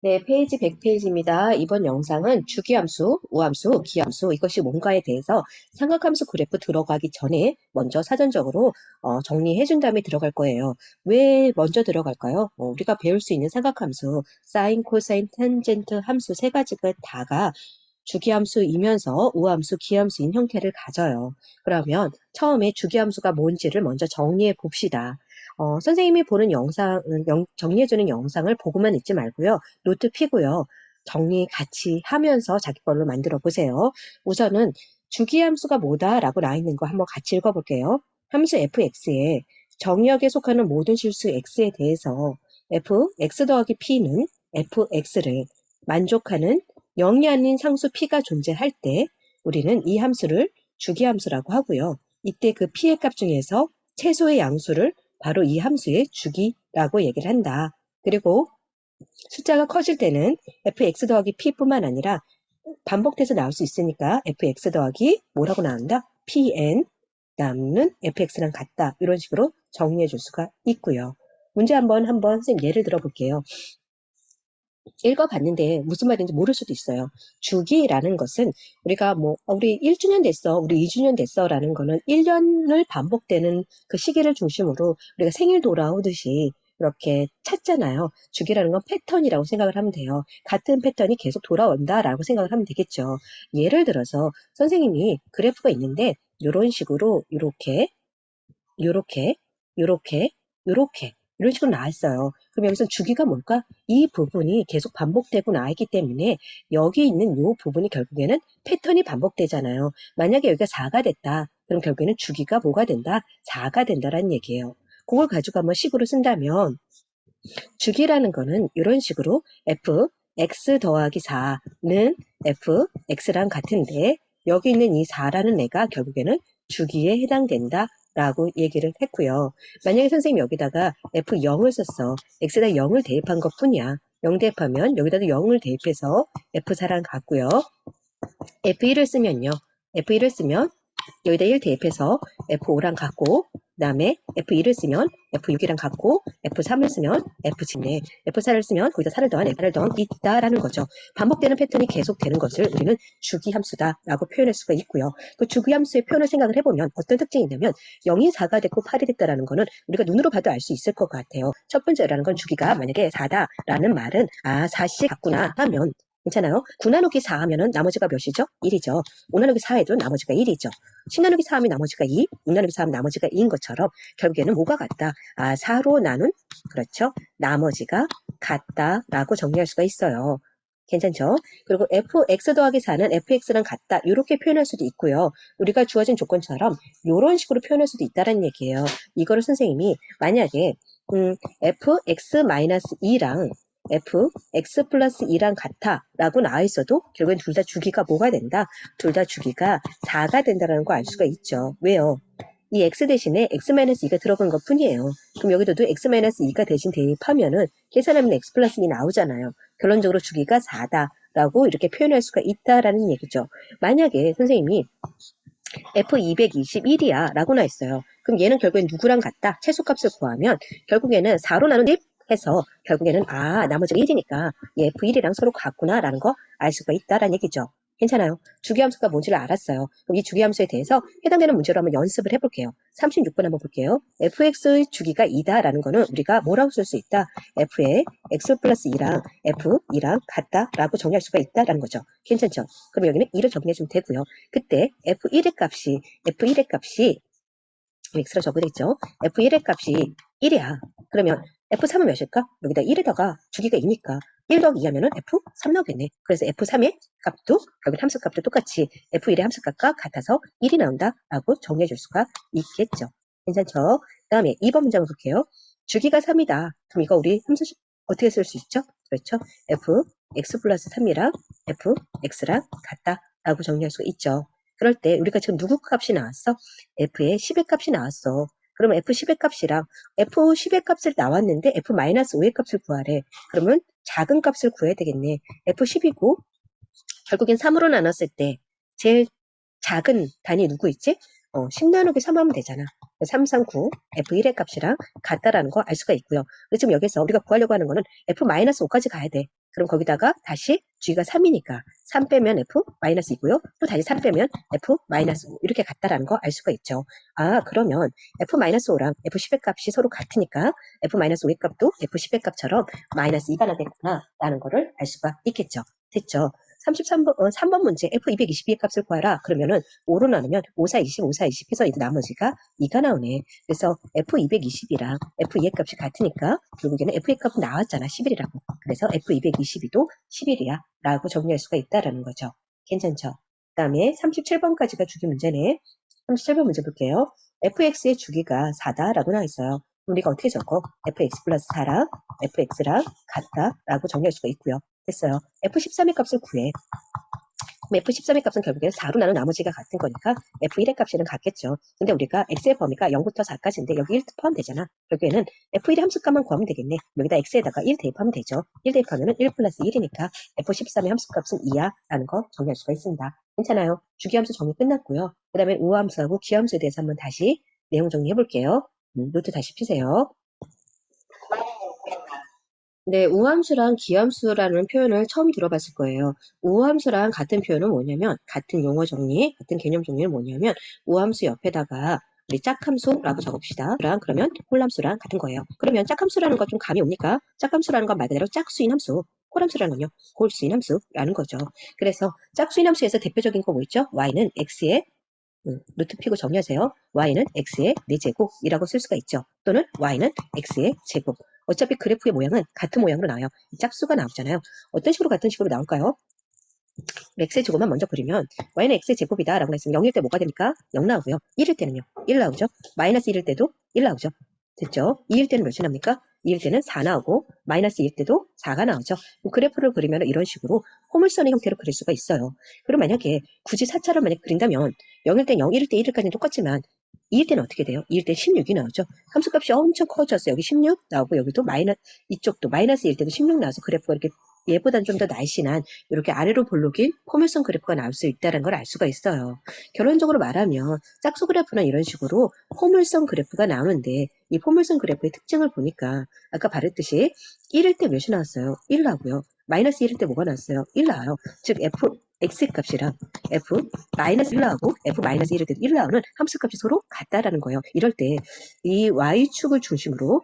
네, 페이지 100페이지입니다. 이번 영상은 주기함수, 우함수, 기함수 이것이 뭔가에 대해서 삼각함수 그래프 들어가기 전에 먼저 사전적으로 정리해 준 다음에 들어갈 거예요. 왜 먼저 들어갈까요? 우리가 배울 수 있는 삼각함수, 사인, 코사인, 탄젠트 함수 세 가지가 다가 주기함수이면서 우함수, 기함수인 형태를 가져요. 그러면 처음에 주기함수가 뭔지를 먼저 정리해 봅시다. 선생님이 보는 정리해주는 영상을 보고만 있지 말고요. 노트 피고요. 정리 같이 하면서 자기 걸로 만들어 보세요. 우선은 주기함수가 뭐다라고 나와 있는 거 한번 같이 읽어볼게요. 함수 fx에 정의역에 속하는 모든 실수 x에 대해서 fx 더하기 p는 fx를 만족하는 0이 아닌 상수 p가 존재할 때 우리는 이 함수를 주기함수라고 하고요. 이때 그 p의 값 중에서 최소의 양수를 바로 이 함수의 주기라고 얘기를 한다. 그리고 숫자가 커질 때는 fx 더하기 p뿐만 아니라 반복돼서 나올 수 있으니까 fx 더하기 뭐라고 나온다? pn 다음은 fx랑 같다. 이런 식으로 정리해 줄 수가 있고요. 문제 한번 선생님 예를 들어 볼게요. 읽어봤는데 무슨 말인지 모를 수도 있어요. 주기라는 것은 우리가 우리 1주년 됐어, 우리 2주년 됐어 라는 거는 1년을 반복되는 그 시기를 중심으로 우리가 생일 돌아오듯이 이렇게 찾잖아요. 주기라는 건 패턴이라고 생각을 하면 돼요. 같은 패턴이 계속 돌아온다라고 생각을 하면 되겠죠. 예를 들어서 선생님이 그래프가 있는데 이런 식으로 요렇게, 요렇게, 요렇게 이런 식으로 나왔어요. 그럼 여기서 주기가 뭘까? 이 부분이 계속 반복되고 나있기 때문에 여기 있는 이 부분이 결국에는 패턴이 반복되잖아요. 만약에 여기가 4가 됐다. 그럼 결국에는 주기가 뭐가 된다? 4가 된다라는 얘기예요. 그걸 가지고 한번 식으로 쓴다면 주기라는 거는 이런 식으로 fx 더하기 4는 fx랑 같은데 여기 있는 이 4라는 애가 결국에는 주기에 해당된다 라고 얘기를 했고요. 만약에 선생님이 여기다가 f0을 썼어. x에다 0을 대입한 것 뿐이야. 0 대입하면 여기다도 0을 대입해서 f4랑 같고요. f1을 쓰면요. f1을 쓰면 여기다 1 대입해서 F5랑 같고 그 다음에 F2를 쓰면 F6이랑 같고 F3을 쓰면 F7네. F4를 쓰면 거기다 4를 더한 F를 더한 있다라는 거죠. 반복되는 패턴이 계속되는 것을 우리는 주기함수다라고 표현할 수가 있고요. 그 주기함수의 표현을 생각을 해보면 어떤 특징이 있냐면 0이 4가 됐고 8이 됐다라는 거는 우리가 눈으로 봐도 알 수 있을 것 같아요. 첫 번째라는 건 주기가 만약에 4다라는 말은 4씩 같구나 하면 괜찮아요? 9 나누기 4 하면은 나머지가 몇이죠? 1이죠. 5 나누기 4 해도 나머지가 1이죠. 10 나누기 4 하면 나머지가 2, 6 나누기 4 하면 나머지가 2인 것처럼 결국에는 뭐가 같다? 4로 나눈, 그렇죠? 나머지가 같다라고 정리할 수가 있어요. 괜찮죠? 그리고 fx 더하기 4는 fx랑 같다. 이렇게 표현할 수도 있고요. 우리가 주어진 조건처럼 이런 식으로 표현할 수도 있다는 얘기예요. 이거를 선생님이 만약에 fx-2랑 fx 플러스 2랑 같아 라고 나와 있어도 결국엔 둘 다 주기가 뭐가 된다? 둘 다 주기가 4가 된다는 거 알 수가 있죠. 왜요? 이 x 대신에 x-2가 들어간 것 뿐이에요. 그럼 여기서도 x-2가 대신 대입하면은 계산하면 x 플러스 2 나오잖아요. 결론적으로 주기가 4다라고 이렇게 표현할 수가 있다라는 얘기죠. 만약에 선생님이 F221이야 라고 나 있어요. 그럼 얘는 결국엔 누구랑 같다? 최소값을 구하면 결국에는 4로 나눈 립 해서 결국에는 나머지가 1이니까 얘 F1이랑 서로 같구나 라는 거 알 수가 있다라는 얘기죠. 괜찮아요. 주기함수가 뭔지를 알았어요. 그럼 이 주기함수에 대해서 해당되는 문제로 한번 연습을 해볼게요. 36번 한번 볼게요. fx의 주기가 2다라는 거는 우리가 뭐라고 쓸 수 있다? f의 x 플러스 2랑 f2랑 같다라고 정리할 수가 있다라는 거죠. 괜찮죠? 그럼 여기는 2를 정리해주면 되고요. 그때 F1의 값이 x로 적어있죠. F1의 값이 1이야. 그러면 F3은 몇일까? 여기다 1에다가 주기가 2니까 1 더하기 2 하면은 F3 나오겠네. 그래서 F3의 값도 결국 함수 값도 똑같이 F1의 함수 값과 같아서 1이 나온다라고 정리해 줄 수가 있겠죠. 괜찮죠? 그 다음에 2번 문제 한번 볼게요. 주기가 3이다. 그럼 이거 우리 함수 어떻게 쓸 수 있죠? 그렇죠? Fx 플러스 3이랑 Fx랑 같다라고 정리할 수가 있죠. 그럴 때 우리가 지금 누구 값이 나왔어? F의 10의 값이 나왔어. 그러면 F10의 값이랑 F10의 값을 나왔는데 F-5의 값을 구하래. 그러면 작은 값을 구해야 되겠네. F10이고 결국엔 3으로 나눴을 때 제일 작은 단위 누구 있지? 10 나누기 3 하면 되잖아. 3, 3, 9, F1의 값이랑 같다라는 거 알 수가 있고요. 근데 지금 여기서 우리가 구하려고 하는 거는 F-5까지 가야 돼. 그럼 거기다가 다시 g가 3이니까 3 빼면 f 마이너스 2고요. 또 다시 3 빼면 f 마이너스 5 이렇게 같다라는 거 알 수가 있죠. 아 그러면 f 마이너스 5랑 f 10의 값이 서로 같으니까 f 마이너스 5의 값도 f 10의 값처럼 마이너스 2가 나겠구나 라는 거를 알 수가 있겠죠. 됐죠. 33번, 3번 문제 F222의 값을 구하라. 그러면은 5로 나누면 5, 4, 20, 5, 4, 20 해서 이제 나머지가 2가 나오네. 그래서 F220이랑 F2의 값이 같으니까 결국에는 F의 값은 나왔잖아. 11이라고. 그래서 F222도 11이야. 라고 정리할 수가 있다라는 거죠. 괜찮죠? 그 다음에 37번까지가 주기 문제네. 37번 문제 볼게요. fx의 주기가 4다라고 나와 있어요. 우리가 어떻게 적어? fx 플러스 4랑 fx랑 같다라고 정리할 수가 있고요. 됐어요. F13의 값을 구해. 그럼 F13의 값은 결국에는 4로 나눈 나머지가 같은 거니까 F1의 값이는 같겠죠. 근데 우리가 X의 범위가 0부터 4까지인데 여기 1 포함되잖아. 결국에는 F1의 함수값만 구하면 되겠네. 여기다 X에다가 1 대입하면 되죠. 1 대입하면 1 플러스 1이니까 F13의 함수값은 2야 라는 거 정리할 수가 있습니다. 괜찮아요. 주기함수 정리 끝났고요. 그 다음에 우함수하고 기함수에 대해서 한번 다시 내용 정리해 볼게요. 노트 다시 피세요. 네, 우함수랑 기함수라는 표현을 처음 들어봤을 거예요. 우함수랑 같은 표현은 뭐냐면, 같은 용어 정리, 같은 개념 정리는 뭐냐면, 우함수 옆에다가 우리 짝함수라고 적읍시다. 그러면 홀함수랑 같은 거예요. 그러면 짝함수라는 거 좀 감이 옵니까? 짝함수라는 건 말 그대로 짝수인 함수, 홀함수라는 건요, 홀수인 함수라는 거죠. 그래서 짝수인 함수에서 대표적인 거 뭐 있죠? y는 x의 루트 피고 정리하세요. y는 x의 4제곱이라고 쓸 수가 있죠. 또는 y는 x의 제곱. 어차피 그래프의 모양은 같은 모양으로 나와요. 짝수가 나오잖아요. 어떤 식으로 같은 식으로 나올까요? x의 제곱만 먼저 그리면 y는 x의 제곱이다 라고 했으면 0일 때 뭐가 됩니까? 0 나오고요. 1일 때는요. 1 나오죠. 마이너스 1일 때도 1 나오죠. 됐죠? 2일 때는 몇이 납니까? 2일 때는 4 나오고 마이너스 2일 때도 4가 나오죠. 그래프를 그리면 이런 식으로 포물선의 형태로 그릴 수가 있어요. 그럼 만약에 굳이 4차를 만약 그린다면 0일 때 0, 1일 때 1일까지는 똑같지만 2일 때는 어떻게 돼요? 2일 때 16이 나오죠. 함수값이 엄청 커졌어요. 여기 16 나오고 여기도 이쪽도 마이너스 1 때도 16 나와서 그래프가 이렇게 얘보다는 좀 더 날씬한 이렇게 아래로 볼록인 포물선 그래프가 나올 수 있다는 걸 알 수가 있어요. 결론적으로 말하면 짝수 그래프는 이런 식으로 포물선 그래프가 나오는데 이 포물선 그래프의 특징을 보니까 아까 말했듯이 1일 때 몇이 나왔어요? 1 나오고요. 마이너스 1일 때 뭐가 나왔어요? 1 나와요. 즉 x 값이랑 f 마이너스 1 나오고 f 마이너스 1일 때도 1 나오는 함수값이 서로 같다라는 거예요. 이럴 때 이 y축을 중심으로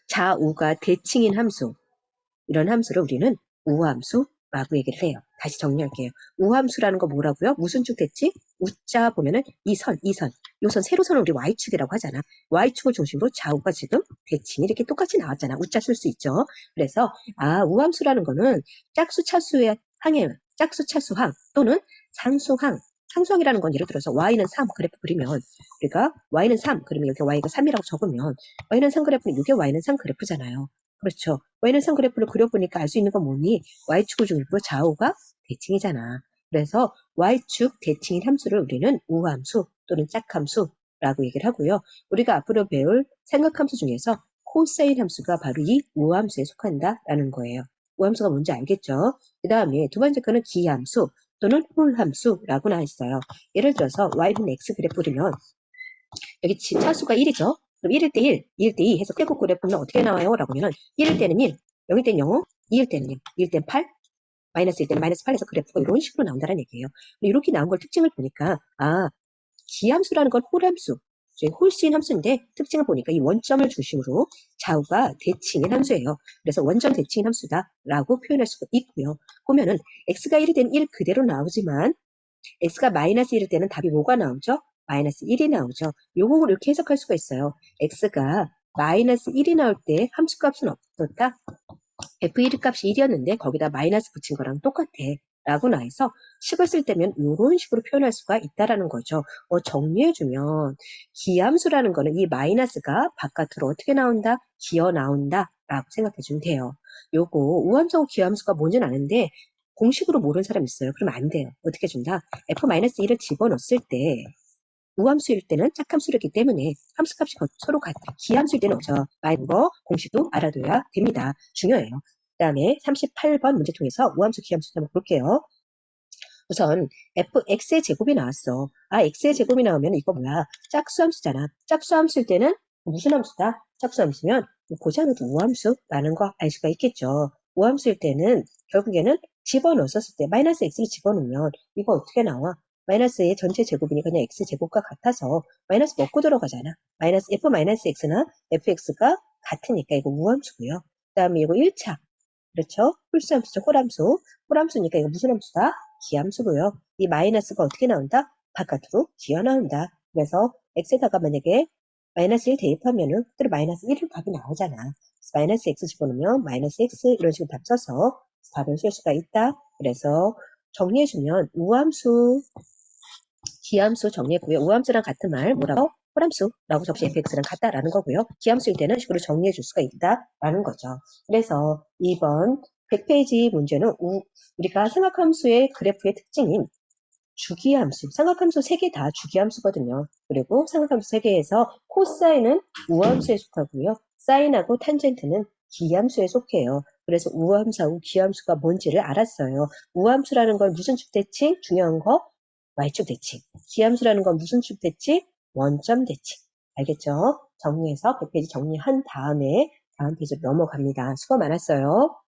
좌우가 대칭인 함수 이런 함수를 우리는 우함수라고 얘기를 해요. 다시 정리할게요. 우함수라는 거 뭐라고요? 무슨 축 됐지? 우자 보면은 이 선. 요 선, 세로선을 우리 Y축이라고 하잖아. Y축을 중심으로 좌우가 지금 대칭이 이렇게 똑같이 나왔잖아. 우자 쓸 수 있죠. 그래서, 우함수라는 거는 짝수 차수의 항에, 짝수 차수항 또는 상수항. 상수항이라는 건 예를 들어서 Y는 3 그래프 그리면, 우리가 Y는 3, 그러면 여기 Y가 3이라고 적으면, Y는 3 그래프는 이게 Y는 3 그래프잖아요. 그렇죠. Y는 3 그래프를 그려보니까 알 수 있는 건 뭐니? Y축을 중심으로 좌우가 대칭이잖아. 그래서 Y축 대칭인 함수를 우리는 우함수 또는 짝함수라고 얘기를 하고요. 우리가 앞으로 배울 삼각함수 중에서 코사인 함수가 바로 이 우함수에 속한다라는 거예요. 우함수가 뭔지 알겠죠? 그 다음에 두 번째 거는 기함수 또는 홀함수라고 나와 있어요. 예를 들어서 Y는 X 그래프 그리면 여기 차수가 1이죠? 그럼 1일 때 1, 2일 때 2 해서 꾀국 그래프는 어떻게 나와요? 라고 하면 1일 때는 1, 0일 때는 0, 2일 때는 0, 2일 때는 8, 마이너스 1 때는 마이너스 8에서 그래프가 이런 식으로 나온다는 얘기예요. 이렇게 나온 걸 특징을 보니까 기함수라는 건 홀함수, 홀수인 함수인데 특징을 보니까 이 원점을 중심으로 좌우가 대칭인 함수예요. 그래서 원점 대칭인 함수다라고 표현할 수가 있고요. 보면은 x가 1이 되는 1 그대로 나오지만 x가 마이너스 1일 때는 답이 뭐가 나오죠? 마이너스 1이 나오죠. 요거 이렇게 해석할 수가 있어요. x가 마이너스 1이 나올 때 함수값은 어떻다? f1 값이 1이었는데 거기다 마이너스 붙인 거랑 똑같아. 라고 나와서 식을 쓸 때면 이런 식으로 표현할 수가 있다라는 거죠. 정리해주면 기함수라는 거는 이 마이너스가 바깥으로 어떻게 나온다? 기어 나온다 라고 생각해주면 돼요. 요거 우함수하고 기함수가 뭔지는 아는데 공식으로 모르는 사람 있어요. 그러면 안 돼요. 어떻게 준다? f-1을 집어넣었을 때 우함수일 때는 짝함수이기 때문에 함수값이 서로 같아. 기함수일 때는 없죠. 많은 거 공식도 알아둬야 됩니다. 중요해요. 그 다음에 38번 문제 통해서 우함수, 기함수 한번 볼게요. 우선 fx의 제곱이 나왔어. x의 제곱이 나오면 이거 뭐야? 짝수함수잖아. 짝수함수일 때는 무슨 함수다? 짝수함수면 보지 않아도 우함수라는 거 알 수가 있겠죠. 우함수일 때는 결국에는 집어넣었을 때 마이너스 x를 집어넣으면 이거 어떻게 나와? 마이너스의 전체 제곱이니 그냥 x제곱과 같아서 마이너스 먹고 들어가잖아. 마이너스 f-x나 fx가 같으니까 이거 우함수고요. 그 다음에 이거 1차. 그렇죠? 홀수함수죠. 홀함수. 홀함수니까 이거 무슨 함수다? 기함수고요. 이 마이너스가 어떻게 나온다? 바깥으로 기어나온다. 그래서 x에다가 만약에 마이너스 1 대입하면은 그대로 마이너스 1로 답이 나오잖아. 그래서 마이너스 x 집어넣으면 마이너스 x 이런 식으로 답 써서 답을 쓸 수가 있다. 그래서 정리해주면 우함수, 기함수 정리했고요. 우함수랑 같은 말 뭐라고? 홀함수라고 적시 fx랑 같다라는 거고요. 기함수일 때는 식으로 정리해 줄 수가 있다라는 거죠. 그래서 이번 100페이지 문제는 우리가 삼각함수의 그래프의 특징인 주기함수, 삼각함수 3개 다 주기함수거든요. 그리고 삼각함수 3개에서 코사인은 우함수에 속하고요. 사인하고 탄젠트는 기함수에 속해요. 그래서 우함수하고 기함수가 뭔지를 알았어요. 우함수라는 건 무슨 축대칭? 중요한 거 y축 대칭. 기함수라는 건 무슨 축 대칭? 원점 대칭. 알겠죠? 정리해서 100페이지 정리한 다음에 다음 페이지로 넘어갑니다. 수고 많았어요.